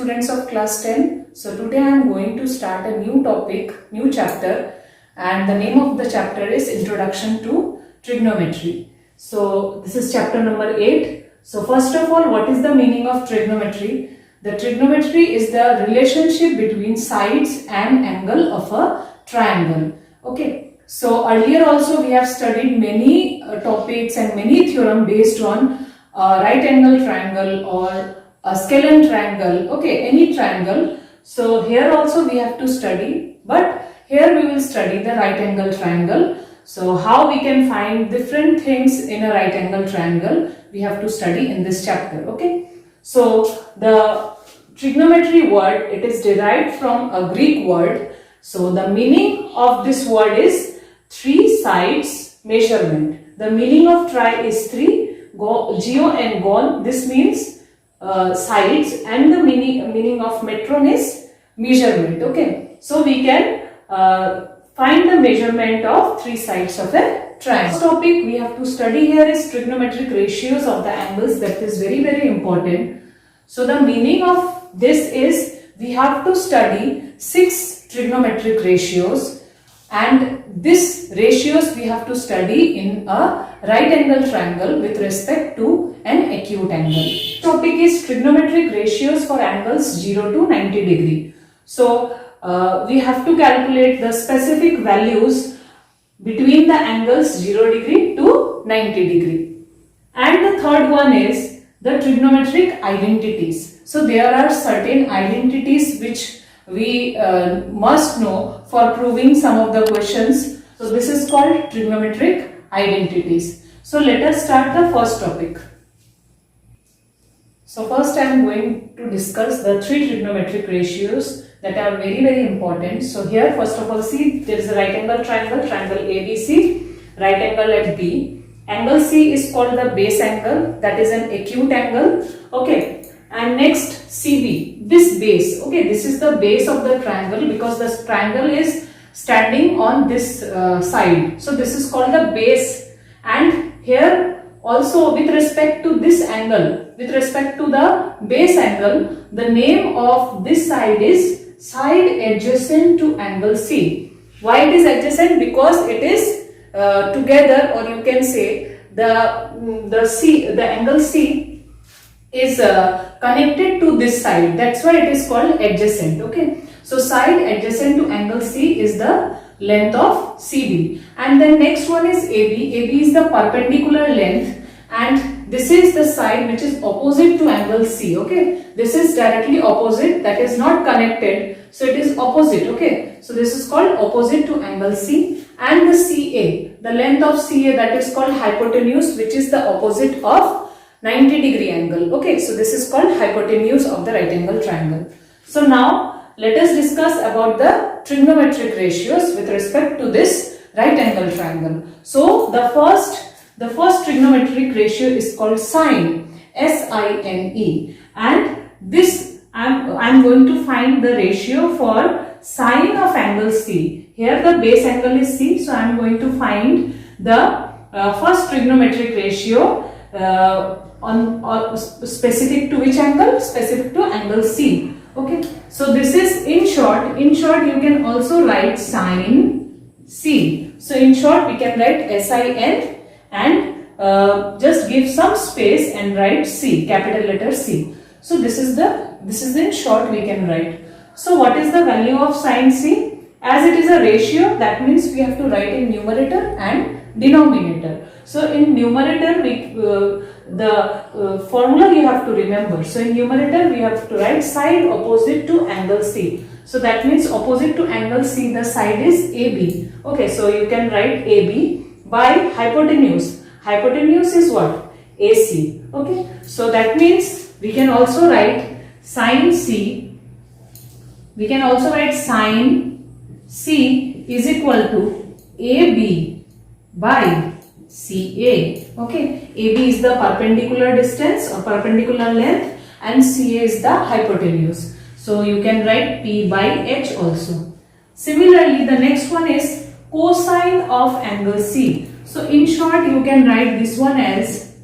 students of class 10. So today I am going to start a new topic, new chapter, and the name of the chapter is Introduction to Trigonometry. So this is chapter number 8. So first of all, what is the meaning of trigonometry? The trigonometry is the relationship between sides and angle of a triangle. Okay. So earlier also we have studied many topics and many theorem based on right angle triangle or a scalene triangle, okay, any triangle. So here also we have to study, but here we will study the right angle triangle. So how we can find different things in a right angle triangle, we have to study in this chapter, okay. So the trigonometry word, it is derived from a Greek word. So the meaning of this word is three sides measurement. The meaning of tri is three, geo and gon, this means sides, and the meaning of metron is measurement, okay. So we can find the measurement of three sides of a triangle. Next topic we have to study here is trigonometric ratios of the angles. That is very important. So the meaning of this is we have to study 6 trigonometric ratios, and these ratios we have to study in a right angle triangle with respect to an acute angle. Topic is trigonometric ratios for angles 0 to 90 degree. So we have to calculate the specific values between the angles 0 degree to 90 degree. And the third one is the trigonometric identities. So there are certain identities which we must know for proving some of the questions. So this is called trigonometric identities. So let us start the first topic. So first I am going to discuss the 3 trigonometric ratios that are very important. So here first of all, see, there is a right angle triangle, triangle ABC, right angle at B. Angle C is called the base angle, that is an acute angle, okay. And next CB, this base, okay, this is the base of the triangle because the triangle is standing on this side. So this is called the base, and here also with respect to this angle, with respect to the base angle, the name of this side is side adjacent to angle C. Why it is adjacent? Because it is together, or you can say the angle C is connected to this side. That's why it is called adjacent, okay. So side adjacent to angle C is the length of CB. And then next one is AB. AB is the perpendicular length, and this is the side which is opposite to angle C, okay. This is directly opposite, that is not connected, so it is opposite, okay. So this is called opposite to angle C. And the CA, the length of CA, that is called hypotenuse, which is the opposite of 90 degree angle, okay. So this is called hypotenuse of the right angle triangle. So now let us discuss about the trigonometric ratios with respect to this right angle triangle. So the first trigonometric ratio is called sine, S-I-N-E, and this I am going to find the ratio for sine of angle C. Here the base angle is C, so I am going to find the first trigonometric ratio on specific to which angle? Specific to angle C, okay. So this is in short you can also write sine C. So in short we can write SIN and just give some space and write C, capital letter C. So this is in short we can write. So what is the value of sine C? As it is a ratio, that means we have to write in numerator and denominator. So in numerator the formula you have to remember. So in numerator we have to write side opposite to angle C. So that means opposite to angle C, the side is AB. Okay, so you can write AB by hypotenuse. Hypotenuse is what? AC. Okay, so that means we can also write sine C. We can also write sine C is equal to AB by CA. Okay, AB is the perpendicular distance or perpendicular length, and CA is the hypotenuse. So you can write P by H also. Similarly, the next one is cosine of angle C. So in short, you can write this one as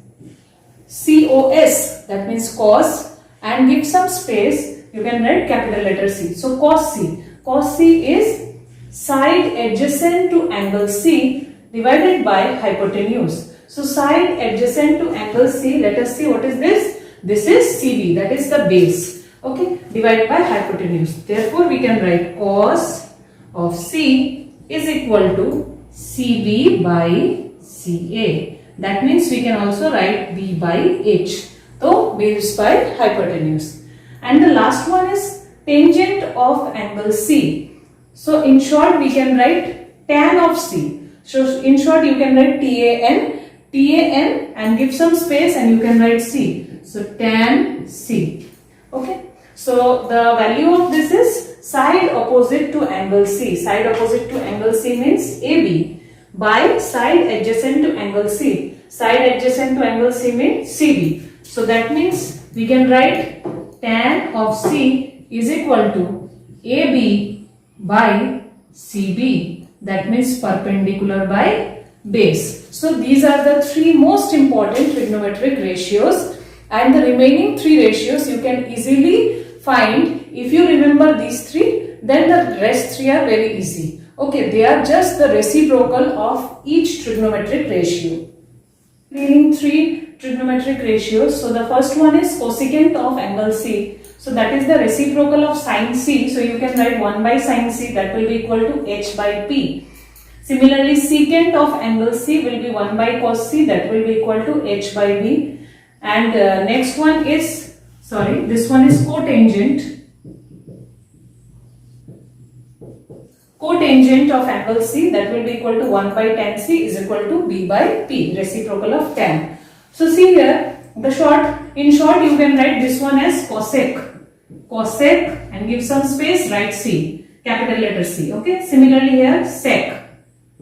COS, that means cos, and give some space you can write capital letter C. So cos C. Cos C is side adjacent to angle C divided by hypotenuse. So side adjacent to angle C, let us see what is this. This is CB, that is the base. Okay, divided by hypotenuse. Therefore, we can write cos of C is equal to CB by CA. That means we can also write B by H. So base by hypotenuse. And the last one is tangent of angle C. So in short, we can write tan of C. So in short, you can write TAN and give some space and you can write C. So tan C. Okay. So the value of this is side opposite to angle C. Side opposite to angle C means AB by side adjacent to angle C. Side adjacent to angle C means CB. So that means we can write tan of C is equal to AB by CB. That means perpendicular by base. So these are the three most important trigonometric ratios, and the remaining three ratios you can easily find. If you remember these three, then the rest three are very easy. Okay, they are just the reciprocal of each trigonometric ratio. Remaining three trigonometric ratios. So the first one is cosecant of angle C. So that is the reciprocal of sin C. So you can write 1 by sin C, that will be equal to H by P. Similarly, secant of angle C will be 1 by cos C, that will be equal to H by B. And next one is, this one is cotangent. Cotangent of angle C, that will be equal to 1 by tan C is equal to B by P, reciprocal of tan. So see here, in short you can write this one as cosec and give some space, write C, capital letter C. Okay. Similarly here sec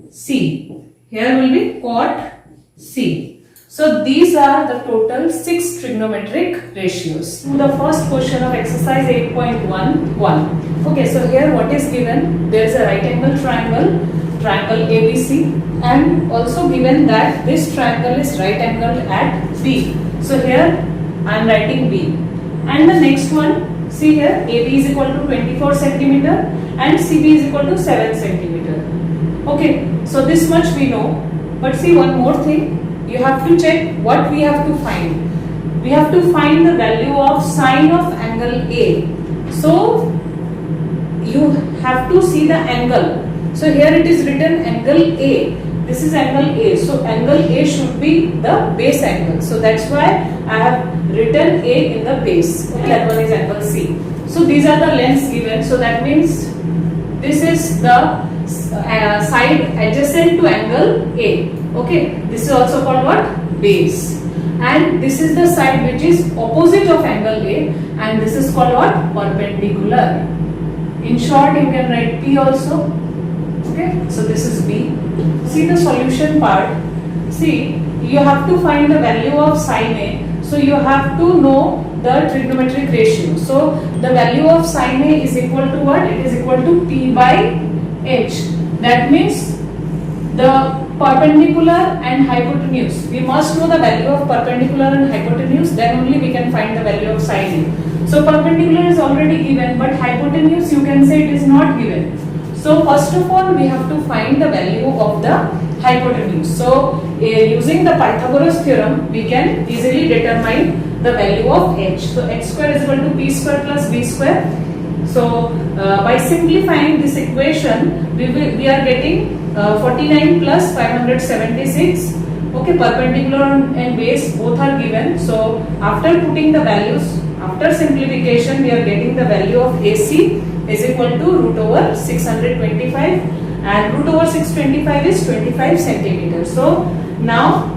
C, here will be cot C. So these are the total 6 trigonometric ratios. The first question of exercise 8.11. Okay, so here what is given? There is a right angle triangle ABC, and also given that this triangle is right angled at B. So here I am writing B. And the next one, see here AB is equal to 24 centimeter and CB is equal to 7 centimeter. Okay, so this much we know. But see one more thing. You have to check what we have to find. We have to find the value of sine of angle A. So you have to see the angle. So here it is written angle A. This is angle A. So angle A should be the base angle. So that's why I have written A in the base. That one is angle C. So these are the lengths given. So that means this is the side adjacent to angle A. Okay, this is also called what? Base. And this is the side which is opposite of angle A, and this is called what? Perpendicular. In short, you can write P also. Okay, so this is B. See the solution part. See, you have to find the value of sine A. So you have to know the trigonometric ratio. So the value of sine A is equal to what? It is equal to P by H. That means the perpendicular and hypotenuse. We must know the value of perpendicular and hypotenuse, then only we can find the value of sine A. So perpendicular is already given, but hypotenuse you can say it is not given. So first of all we have to find the value of the hypotenuse. So using the Pythagoras theorem we can easily determine the value of h. So h square is equal to p square plus b square. So by simplifying this equation we are getting 49 plus 576. Okay, perpendicular and base both are given. So after putting the values, after simplification we are getting the value of AC is equal to root over 625, and root over 625 is 25 centimeters. So now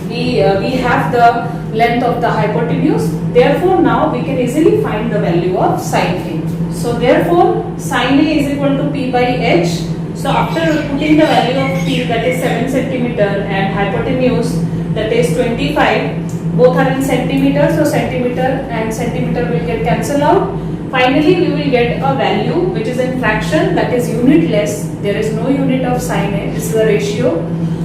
we have the length of the hypotenuse. Therefore now we can easily find the value of sine A. So therefore sine A is equal to P by H. So after putting the value of P, that is 7 centimeter, and hypotenuse, that is 25, both are in centimeter, so centimeter and centimeter will get cancelled out. Finally we will get a value which is in fraction, that is unitless. There is no unit of sine A, this is the ratio.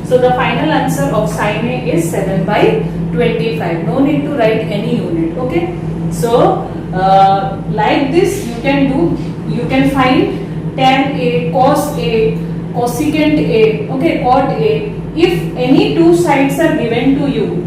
So the final answer of sine A is 7 by 25. No need to write any unit. Okay. So like this you can find tan A, cos A, cosecant A, okay, cot A. If any two sides are given to you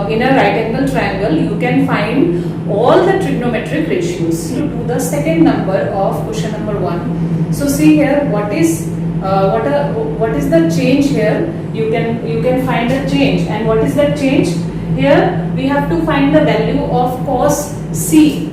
in a right angle triangle, you can find all the trigonometric ratios. To do the second number of question number 1. So see here, what is the change here? You can find a change, and what is the change? Here we have to find the value of cos C.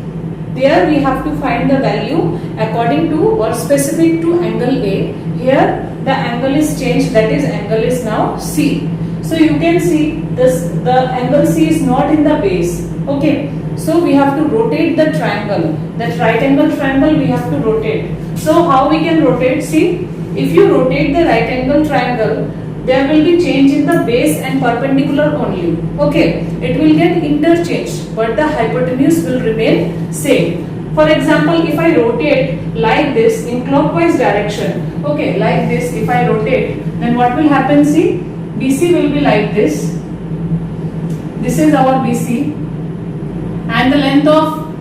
There we have to find the value according to or specific to angle A. Here the angle is changed, that is angle is now C. So you can see this, the angle C is not in the base. Okay, so we have to rotate the triangle, that right angle triangle we have to rotate. So how we can rotate? See, if you rotate the right angle triangle, there will be change in the base and perpendicular only. Okay, it will get interchanged, but the hypotenuse will remain same. For example, if I rotate like this in clockwise direction, okay, like this, if I rotate, then what will happen? See, BC will be like this. This is our BC, and the length of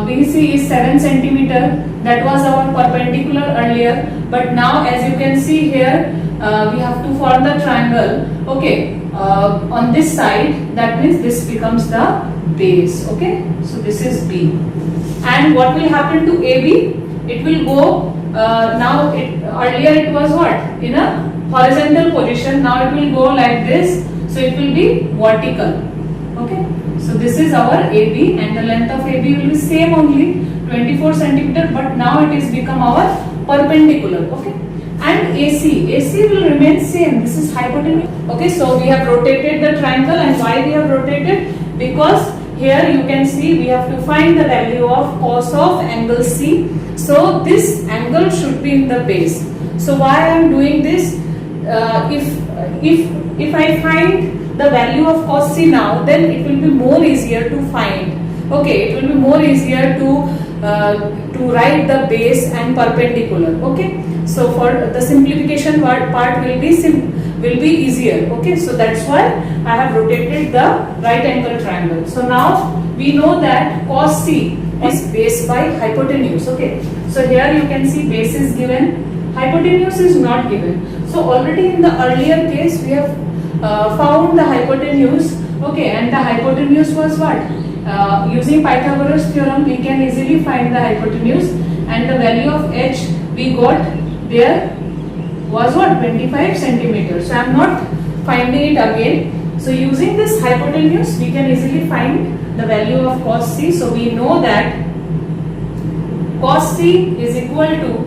BC is 7 centimeter. That was our perpendicular earlier, but now as you can see here, we have to form the triangle. Okay, on this side, that means this becomes the base. Okay, so this is B. And what will happen to AB? It will go, earlier it was what? In a horizontal position, now it will go like this, so it will be vertical. Okay, so this is our AB, and the length of AB will be same only, 24 centimeter, but now it is become our perpendicular. Okay, and AC will remain same, this is hypotenuse. Okay, so we have rotated the triangle, and why we have rotated? Because here you can see we have to find the value of cos of angle C. So this angle should be in the base. So why I am doing this? If I find the value of cos C now, then it will be more easier to find. Okay, it will be more easier to write the base and perpendicular. Okay, so for the simplification part will be easier. Okay, so that's why I have rotated the right angle triangle. So now we know that cos C is base by hypotenuse. Okay, so here you can see base is given, hypotenuse is not given. So already in the earlier case we have found the hypotenuse. Okay, and the hypotenuse was what? Using Pythagoras theorem we can easily find the hypotenuse, and the value of h we got there was what? 25 centimeters. So I am not finding it again. So using this hypotenuse we can easily find the value of cos C. So we know that cos C is equal to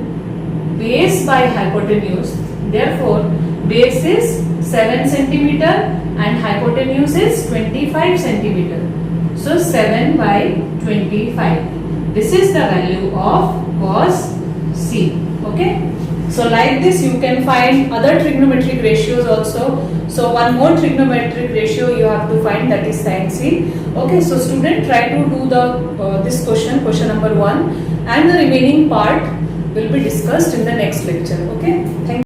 base by hypotenuse. Therefore base is 7 centimeter and hypotenuse is 25 centimeter. So 7 by 25. This is the value of cos C. Okay. So like this you can find other trigonometric ratios also. So one more trigonometric ratio you have to find, that is sin C. Okay, so student, try to do the this question number 1, and the remaining part will be discussed in the next lecture. Okay, thank you.